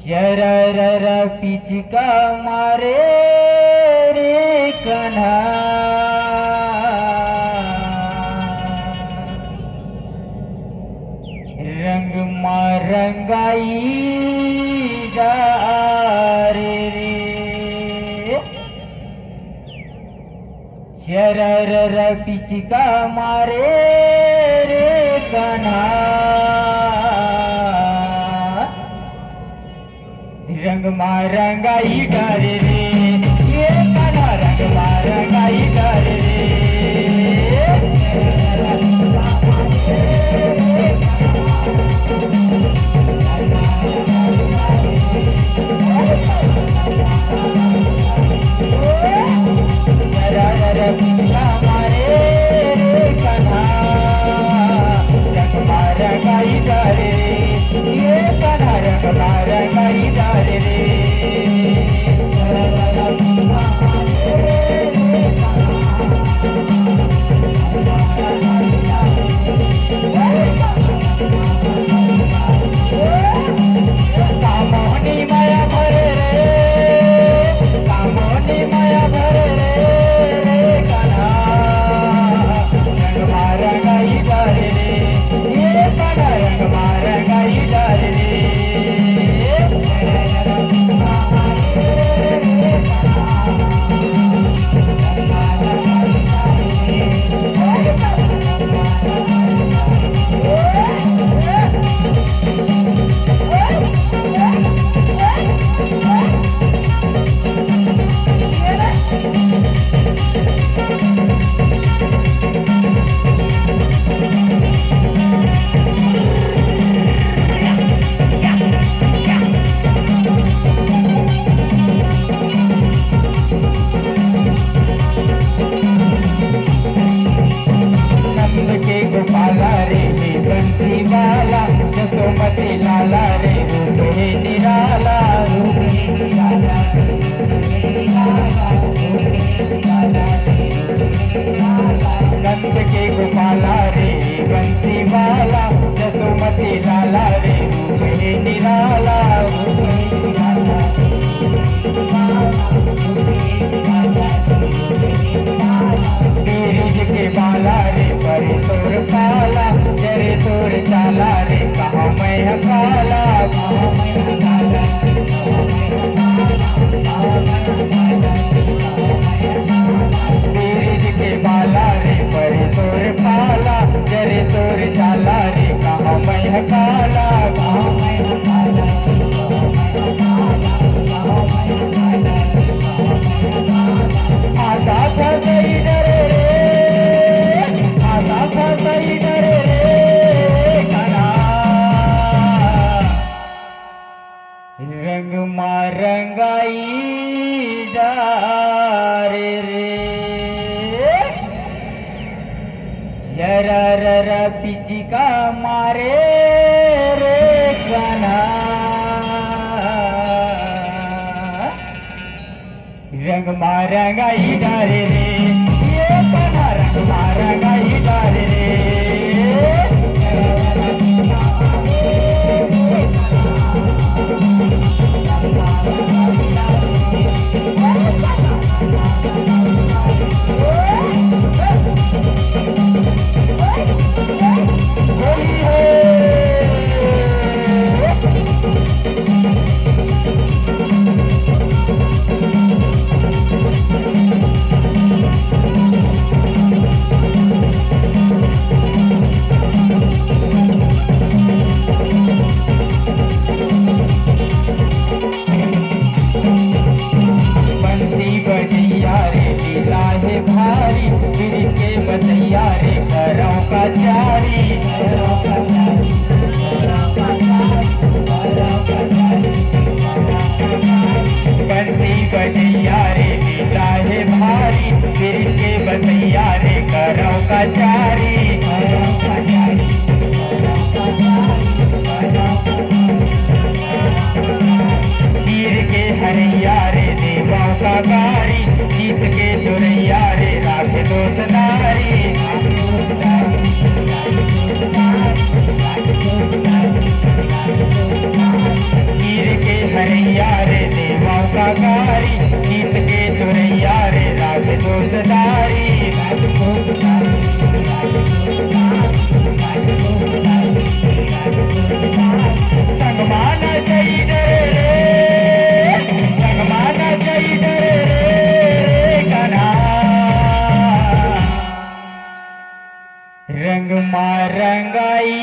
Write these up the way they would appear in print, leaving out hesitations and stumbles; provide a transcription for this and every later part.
शरर पिचका मारे रे कन्हा रंग रंगाई जा रे शरर पिचका मारे रे कन्हा रंग रंगाई डारे रे ये कन्हा रंग रंगाई डारे रे लाला रे रूप है निराला नंद के गोपाला रे बंसी वाला जसोमती लाला रे रूप है निराला गिरिज के बाला रे परे तोर पाला जरे तोर चाला रे कहाँ मैं काला गिरिज के बाला रे परे तोर पाला जरे तोर चाला रे कहाँ मैं काला आशा था सही डरे रे आशा था सही डरे रे कन्हा रंग रंगाई जा रे शरर पिचका मारे रे कन्हा रंग रंगाई डारे रे ये कन्हा रंग रंगाई डारे रे भारी गिर के बसैया रे घरों का चारी बंसी बजैया रे लीला है भारी गिर के बसैया रे घरों का चारी चीर के हरैया रे देवों का गारी जीत के चुरैया रे राख दोस्त नारी गिर के चुरैया रे देवाओं का कारी, जीत के चुरैया रे राज दोस्तदारी। संगमाना चाहिए रे, संगमाना चाहिए रे कन्हा, रंग मारंगाई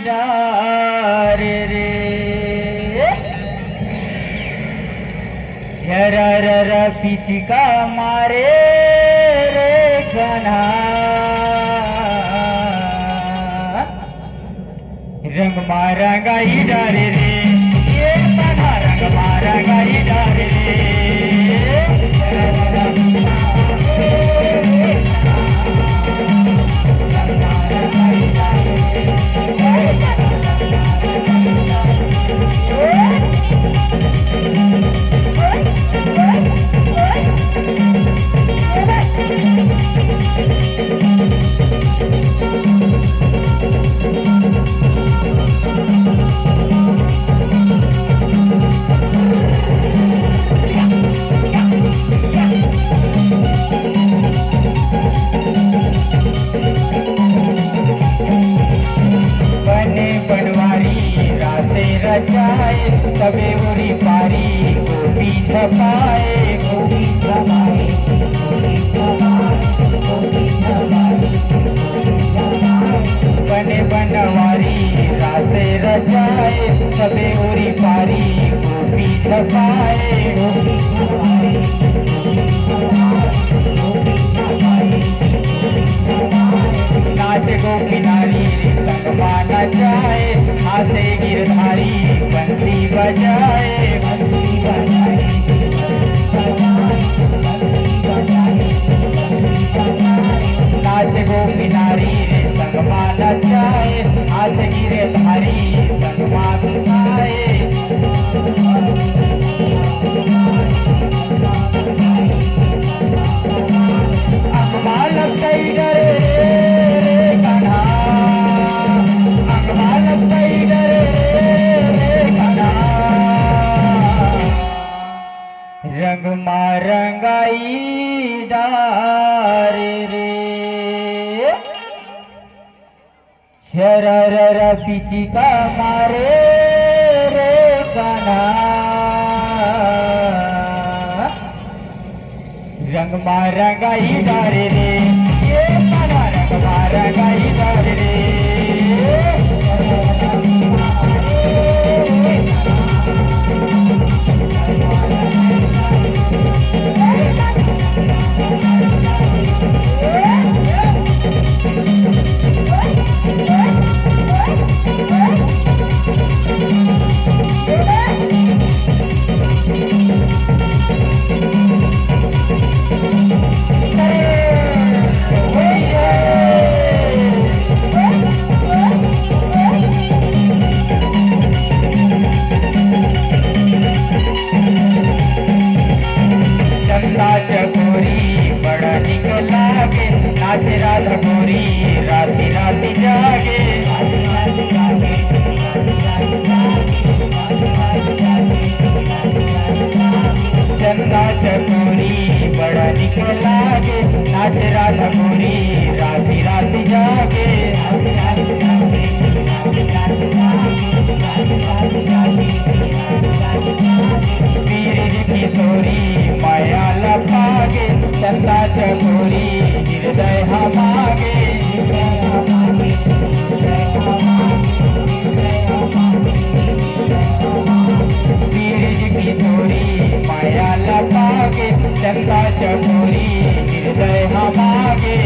डार रे, झरर पिचका मारे रे कन्हा, रंग मारंगाई डार रे, ये कन्हा रंग मारंगाई डार रे। रचाए सबे उरी पारी गोपी छपाए, गोपी छपाए, गोपी छपाए, गोपी छपाए, बने बनवारी रासे रचाए सबे उरी पारी गोपी छपाए, गोपी छपाए, गोपी छपाए, नाच गोपी नारी संगमा नचाए, हाथे गिरधारी बंसी बजाए, बंसी बजाए, नाच गोपी नारी रे संगमा नचाए, हाथ गिरधारी संगमा नचाए। अकमाल कई डरे रे कन्हा, अकमाल कई डरे रे कन्हा, रंग मारंगाई डार रे, शरर पिचिका मारे रे कन्हा, रंग मारंगाई डार रे, ये कन्हा रंग मारंगाई डार रे। चकोरी बड़ा निक लागे, नाचे राधा गोरी राती राती जागे, चंदा चकोरी बड़ा निक लागे, नाचे राधा गोरी राती राती जागे, वीर किशोरी माया लपागे, चंदा चकोरी हृदय हमागे, वीर किशोरी माया लपागे, चंदा चकोरी हृदय हमागे।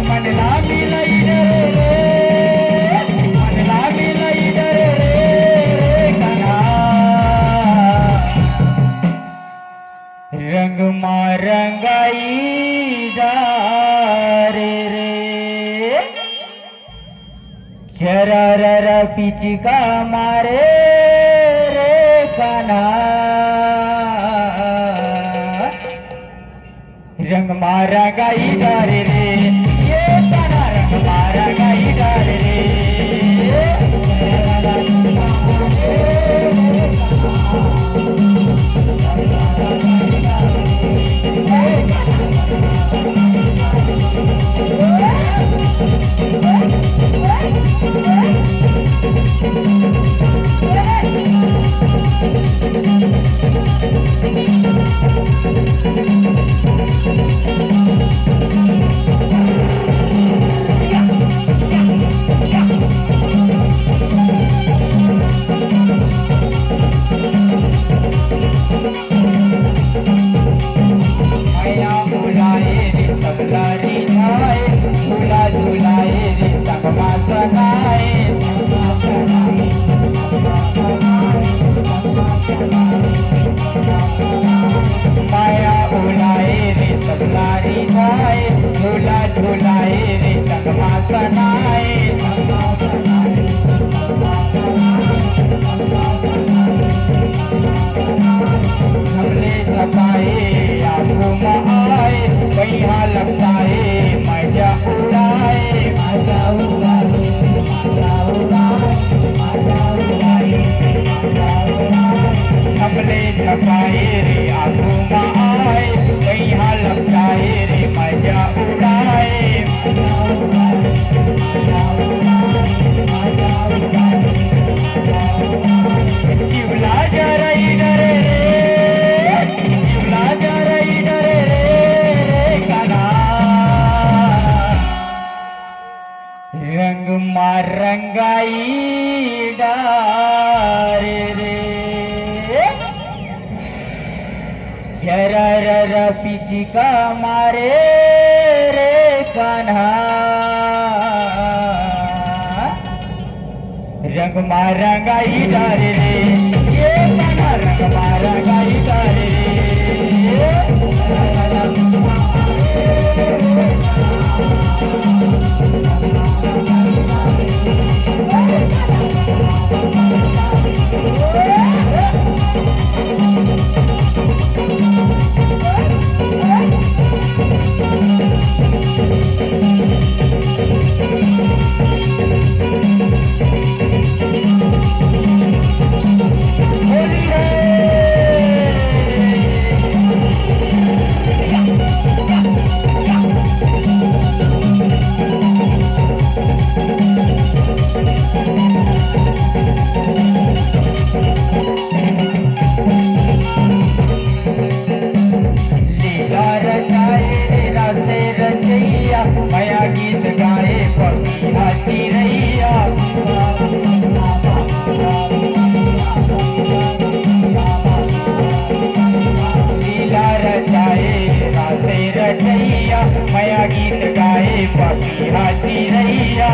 मनला मिलई रे, मनला मिलई रे कन्हा, रंग मारंगाई डार रे, शरर पिचिका मारे रे कन्हा, रंग मारंगाई डार रे, ये कन्हा रंग मारा सनाए हमले छपाए आंखों में आए वहीं लगता है मजा उड़ाए मजा उड़ाए मजा उड़ाए मजा उड़ाए हमले छपाए रे आंखों में आए वहीं लगता है रे मजा उड़ाए मजा उड़ाए मजा उड़ाए मजा उड़ाए शिवला जरई डरे रे शिवला जरई डरे रे काना रंग मारंगाई डारे रे शरर पिचिका मारे रे कान्हा रंग मारंगाई डारे रे ये कान्हा रंग मारंगाई डारे रे मया गीत गाए पक्षी हाथी रैया लीला रचाए रासे रचैया मया गीत गाए पक्षी हाथी रैया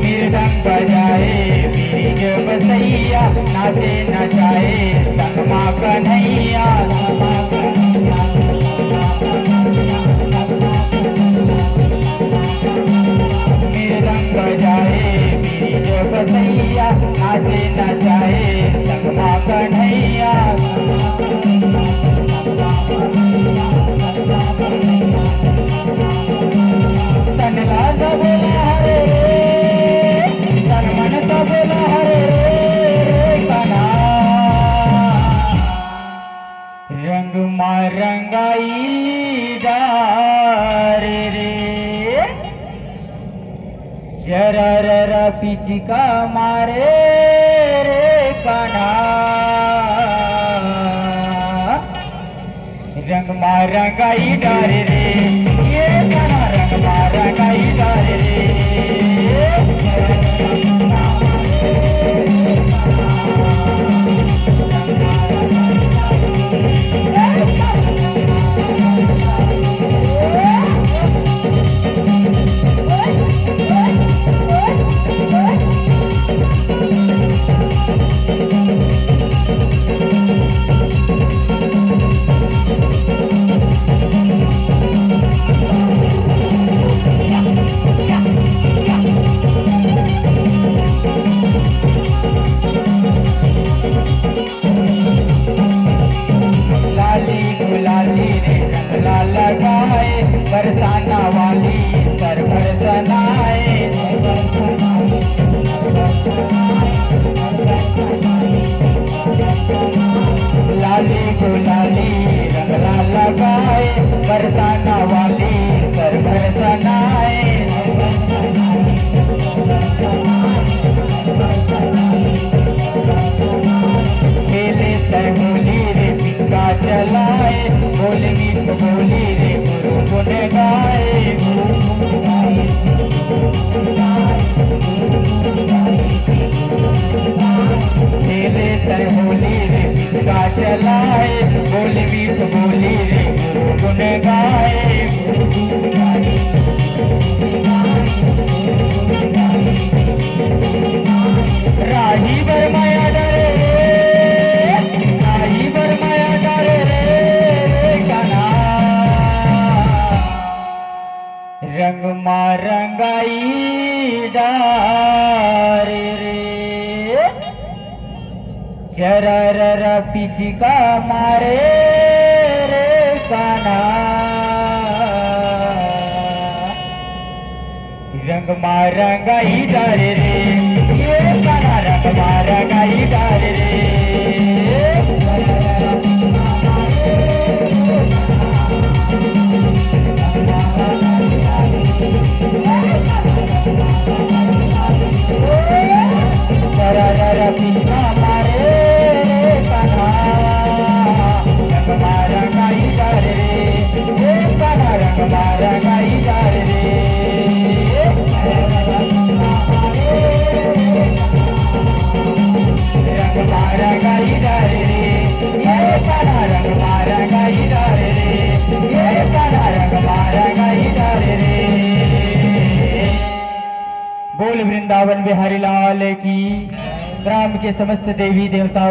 मृदंग बजाए बीज बसैया नाचे नचाए संगमा कन्हैया मृदंग बजाए बीज बसैया नाचे नचाए संगमा कन्हैया तनला बोला हरे तन मन तो बोला हरे कान्हा रंग मारंगाई डारे रे शरर पिचिका मारे रे कान्हा रंग मारंगाई डारे रे ये कान्हा रंग मारंगाई डारे रे लगाए बरसाना वाली सर भर सनाए लाली गुलाली रंगला लगाए बरसाना वाली सर भर सनाए खेले सरगोली रे पिंका चलाए बोले मीठ बोली रे गुरु गुन गाए खेले सरगोली रे पिंका चलाए बोले मीठ बोली रे गुरु गुन गाए राही बर माया डरे रे राही बर माया डरे रे शरर पिचिका मारे रे काना रंग मारंगाई डारे रे ये काना रंग मारंगाई डारे रे बोल वृंदावन बिहारी लाल की ग्राम के समस्त देवी देवताओं